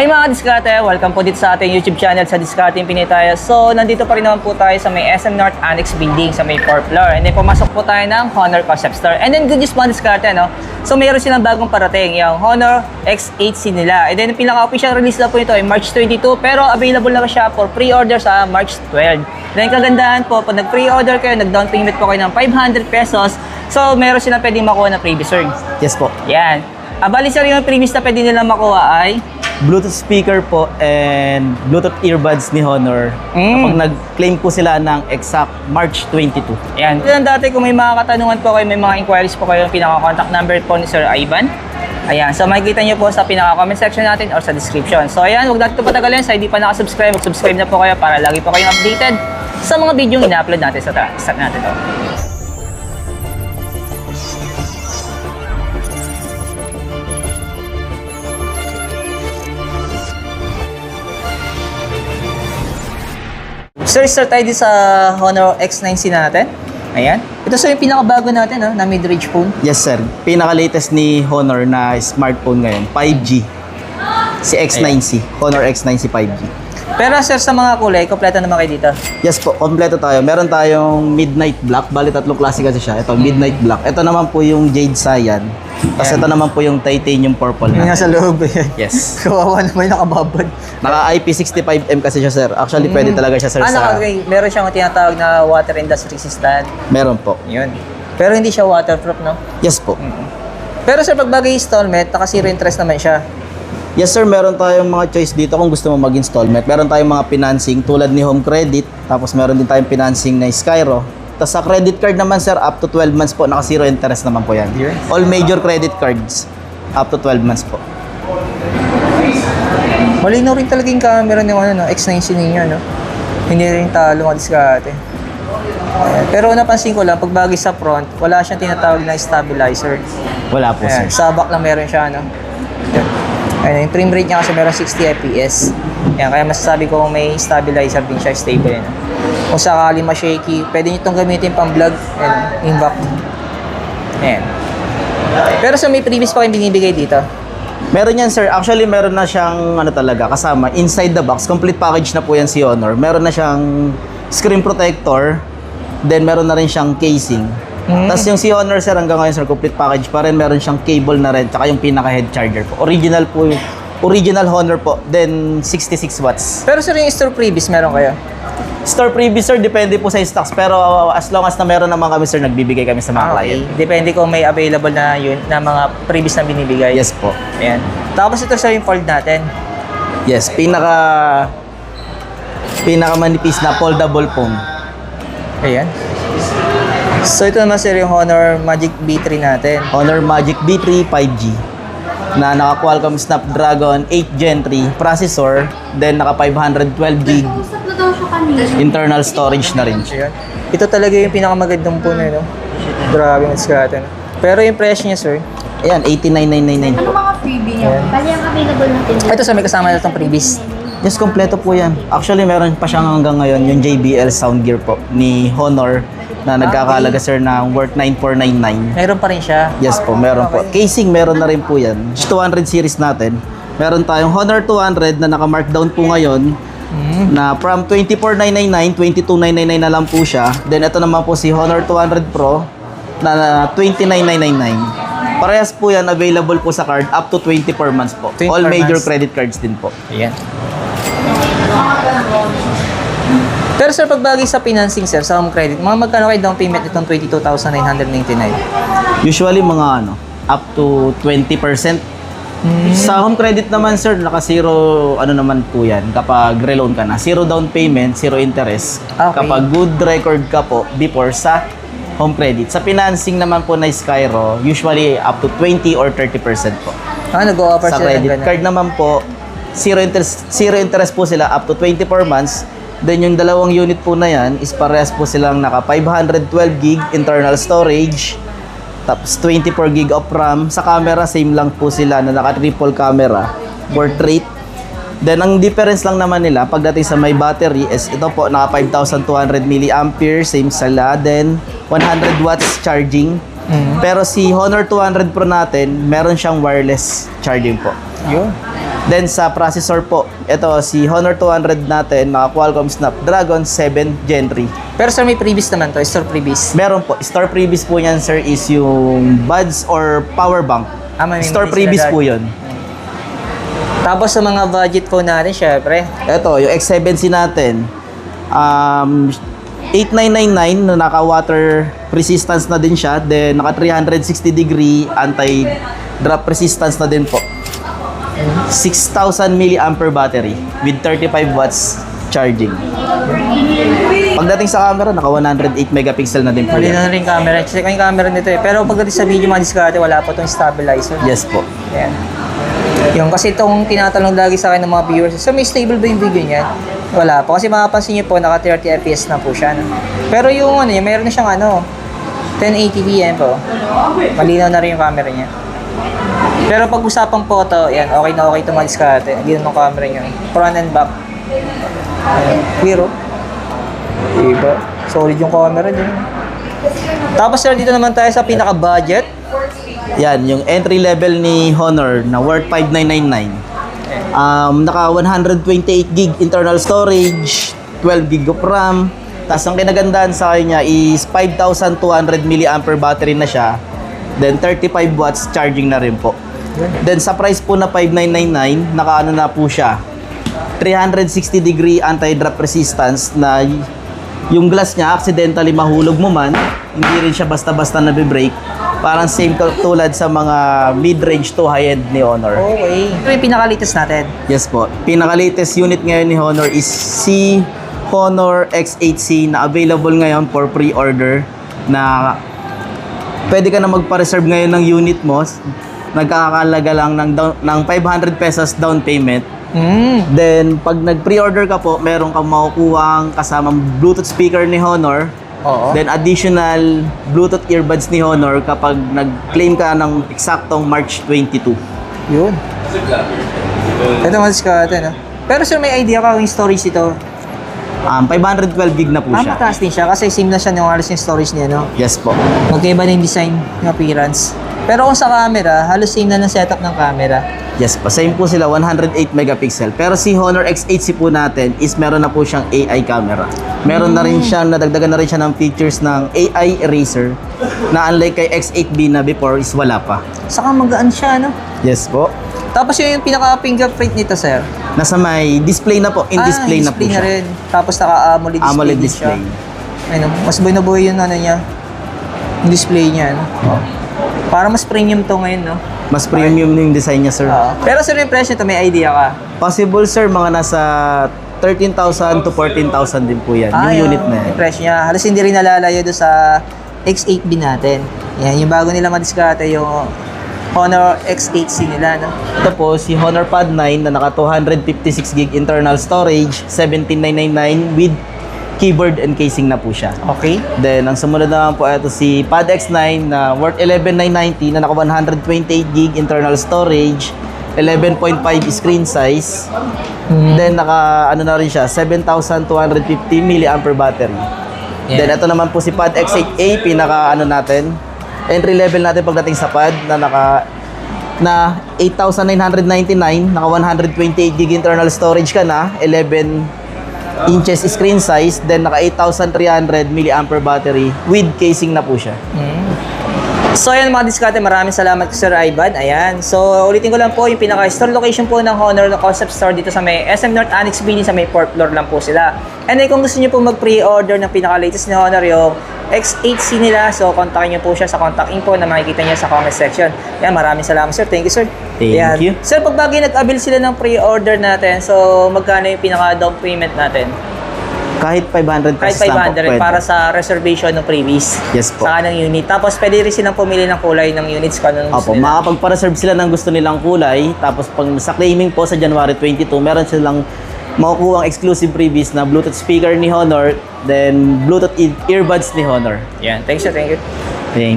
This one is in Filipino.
Hi mga diskarte! Welcome po dito sa ating YouTube channel sa Discarding Pinoy tayo. So, nandito pa rin naman po tayo sa may SM North Annex Building sa may 4th floor. And then, pumasok po tayo ng Honor Concept Store. And then, good news mga diskarte, no? So, mayroon silang bagong parating, yung Honor X8C nila. And then, pinaka-official release na po ito ay March 22, pero available na siya for pre-order sa March 12. Then, kagandahan po, pag nag-pre-order kayo, nag-down payment po kayo ng 500 pesos, so, meron silang pwedeng makuha na previous return. Yes po. Yan. Bali sir, yung previous na pwede nilang makuha ay Bluetooth speaker po and Bluetooth earbuds ni Honor. Kapag nag-claim po sila ng exact March 22. Ayan. Yan dati kung may mga katanungan po kayo, may mga inquiries po kayo, pinaka-contact number po ni Sir Ivan. Ayan. So makikita nyo po sa pinaka-comment section natin or sa description. So ayan, huwag natin ito patagalin. Sa hindi pa nakasubscribe, mag-subscribe na po kayo para lagi po kayong updated sa mga video yung ina-upload natin sa start natin to. Sir, start tayo sa Honor X9C natin. Ayan. Ito sir yung pinakabago natin, no? Na mid-range phone. Yes sir. Pinaka-latest ni Honor na smartphone ngayon, 5G. Si X9C. Honor X9C 5G. Pero sir, sa mga kulay, kompleto naman kayo dito. Yes po, kompleto tayo. Meron tayong Midnight Black. Bali, tatlong klase kasi siya. Ito, Midnight Black. Ito naman po yung Jade Cyan. Tapos ito naman po yung Titanium Purple Yung natin. nasa loob eh. Yes. Kawawa naman yung nakababad. Naka IP65M kasi siya sir. Actually, pwede talaga siya sir sa... Meron siyang tinatawag na water and dust resistant. Meron po. Yun. Pero hindi siya waterproof, no? Yes po. Pero sir, pag bagay installment, naka zero interest naman siya. Yes sir, meron tayong mga choice dito kung gusto mo mag-installment. Meron tayong mga financing tulad ni Home Credit. Tapos meron din tayong financing na Skyro. Tapos sa credit card naman sir, up to 12 months po. Naka zero interest naman po yan. All major credit cards, up to 12 months po. Malinaw rin talaga yung camera ng ano, X9C ninyo, no? Hindi rin talo mga diskarte. Ayan. Pero napansin ko lang, pag bagay sa front, wala siyang tinatawag na stabilizer. Wala po Ayan. sir. Sa back lang meron siya, no? Ayan, yung frame rate niya kasi meron 60 fps. Ayan, kaya masasabi ko may stabilizer din siya, stable yan. Kung sakali ma-shaky, pwede nyo itong gamitin pang vlog. Ayan, yung back. Ayan. Pero sa may previous pa kayong binibigay dito. Meron yan sir. Actually, meron na siyang ano talaga, kasama. Inside the box, complete package na po yan si Honor. Meron na siyang screen protector. Then meron na rin siyang casing. Tapos yung si Honor sir, hanggang ngayon sir, complete package pa rin. Meron siyang cable na rin, tsaka yung pinaka-head charger po. Original po yung original Honor po. Then 66 watts. Pero sir, yung store previous meron kayo? Store previous sir, depende po sa stocks. Pero as long as na meron naman kami sir, nagbibigay kami sa mga client. Depende kung may available na yun, na mga previous na binibigay. Yes po. Ayan. Tapos ito sir, yung fold natin. Yes, pinaka manipis na foldable phone. Ayan. So ito naman sir, yung Honor Magic B3 natin. Honor Magic B3 5G na naka Qualcomm Snapdragon 8 Gen 3 processor, then naka 512GB internal storage na rin siya. Ayan. Ito talaga yung pinakamagandang phone, no? Grabe mas natin. Pero yung price niya sir, Ayan, 89,999. Ano mga freebie niya? Bali ang available natin dito. ito sa may kasama na itong previous. Yes, kompleto po yan. Actually, meron pa siyang hanggang ngayon yung JBL sound gear po ni Honor na nagkakalaga sir ng worth 9,499. Meron pa rin siya. Yes po, meron po. Casing, meron na rin po yan. 200 series natin. Meron tayong Honor 200 na naka-markdown po ngayon na from 24,999, 22,999 na lang po siya. Then ito naman po si Honor 200 Pro na 29,999. Parehas po yan, available po sa card up to 24 months po. 24 All major months. credit cards din po. Ayan. Pero sir, pag bagay sa financing sir, sa home credit, mga magkano kayo down payment itong 22,999? Usually mga up to 20%. Sa home credit naman sir, naka-zero ano naman po yan kapag reloan ka na. Zero down payment, zero interest. Okay. Kapag good record ka po before sa home credit. Sa financing naman po na Skyro, usually up to 20 or 30% po. Nag-o-offer Sa sila ng credit ganun. card naman po, zero interest po sila up to 24 months. Then yung dalawang unit po na yan is parehas po silang naka 512GB internal storage. Tapos 24GB of RAM. Sa camera, same lang po sila na naka triple camera. Portrait. Then ang difference lang naman nila pagdating sa may battery is ito po naka 5,200 mAh, same sila. Then 100 watts charging. Pero si Honor 200 Pro natin, meron siyang wireless charging po. Yun. Then sa processor po, ito si Honor 200 natin, mga Qualcomm Snapdragon 7 Gen 3. Pero sir, may previous naman to, store previous. Meron po, store previous po yan sir is yung buds or power bank. May Store memory previous sila po dyan. yun. Tapos sa mga budget phone natin, syempre. Ito, yung X7C natin, 8999 na naka-water resistance na din siya. Then, naka 360 degree anti-drop resistance na din po. 6,000 mAh battery with 35 watts charging. Pagdating sa camera, naka 108 megapixel na din po Mali yan. na rin camera. Check ko yung camera nito eh. Pero pagdating sa video mga diskarte, wala pa itong stabilizer. Yes po. Ayan. Yung kasi itong tinatanong lagi sa akin ng mga viewers, so may stable ba yung video niyan? Wala pa. Kasi makapansin niyo po, naka 30 FPS na po siya. No? Pero yung ano niya, meron na siyang 1080p yan po. Malinaw na rin yung camera niya. Pero pag usapang photo, yan, okay na okay ito mga diskarte. Ganun ng camera niya. Front and back. Ayan. Clear oh. Diba? Solid yung camera din. Tapos sir, dito naman tayo sa pinaka-budget. Yan, yung entry level ni Honor na worth 5999. Naka 128 gig internal storage, 12 gig of RAM. Tapos ang kinagandaan sa kanya is 5,200 mAh battery na siya. Then 35 watts charging na rin po. Then sa price po na 5999, nakaano na po siya. 360 degree anti-drop resistance na yung glass niya accidentally mahulog mo man, hindi rin siya basta-basta nabe-break. Parang same tulad sa mga mid-range to high-end ni Honor. Okay. Ito yung pinaka-latest natin. Yes po. Pinaka-latest unit ngayon ni Honor is si Honor X8C na available ngayon for pre-order na pwede ka na magpa-reserve ngayon ng unit mo. Nagkakalaga lang ng 500 pesos down payment. Then, pag nag-pre-order ka po, meron kang makukuhang kasamang Bluetooth speaker ni Honor. Oo. Then, additional Bluetooth earbuds ni Honor kapag nag-claim ka ng eksaktong March 22. Yun. Ito mas diskarte, no? Pero sir, may idea ka yung storage ito? 512 gig na po siya. Mataas din siya kasi same na siya yung halos yung storage niya, no? Yes po. Magkaiba na yung design, yung appearance. Pero kung sa camera, halos same na ng setup ng camera. Yes po. Same po sila, 108 megapixel. Pero si Honor X8C po natin is meron na po siyang AI camera. Meron na rin siya, nadagdagan na rin siya ng features ng AI eraser na unlike kay X8B na before is wala pa. Saka magaan siya, no? Yes po. Tapos yung pinaka-fingerprint nito, sir. Nasa may display na po. In-display na po display siya. na rin. Tapos naka-AMOLED display AMOLED din display. siya. Ano, mas buhay na buhay yung ano niya. Yung display niya, no? Para mas premium to ngayon, no? Mas premium yung design niya, sir. Pero sir, yung presyo nito, may idea ka? Possible, sir, mga nasa 13,000 to 14,000 din po yan. Yung unit na yan. Yung presyo niya. Halos hindi rin nalalayo doon sa X8B natin. Yan, yung bago nila madiskarte yung Honor X8C nila, no? Ito po, si Honor Pad 9 na naka 256 gig internal storage, 17,999 with keyboard and casing na po siya. Okay. Then, ang sumunod naman po ito si Pad X9 na worth 11,990 na naka 128 gig internal storage, 11.5 screen size. Then, naka ano na rin siya, 7,250 mAh battery. Yeah. Then, ito naman po si Pad X8A, pinaka ano natin, entry level natin pagdating sa pad na naka 8,999, naka 128 gig internal storage ka na, 11 inches screen size, then naka 8,300 mAh battery with casing na po siya. So ayan mga diskarte, maraming salamat Sir Ivan. Ayan. So ulitin ko lang po yung pinaka-store location po ng Honor na concept store dito sa may SM North Annex Building sa may 4th floor lang po sila. And then kung gusto niyo po mag-pre-order ng pinaka-latest ni Honor yung X8C nila, so kontakin niyo po siya sa contact info na makikita niyo sa comment section. Ayan, maraming salamat sir. Thank you sir. Thank you. Sir, pag bagay nag-avail sila ng pre-order natin, so magkano yung pinaka-down payment natin? Kahit 500 Kahit pesos lang po 500 pwede. para sa reservation ng previous. Yes po. Sa kanang unit. Tapos pwede rin silang pumili ng kulay ng units kung anong gusto Opo, nila. makapagpa-reserve sila ng gusto nilang kulay. Tapos pag sa claiming po sa January 22, meron silang makukuha ang exclusive freebies na Bluetooth speaker ni Honor, then Bluetooth earbuds ni Honor. Yan. Thanks sir. Thank you. Thank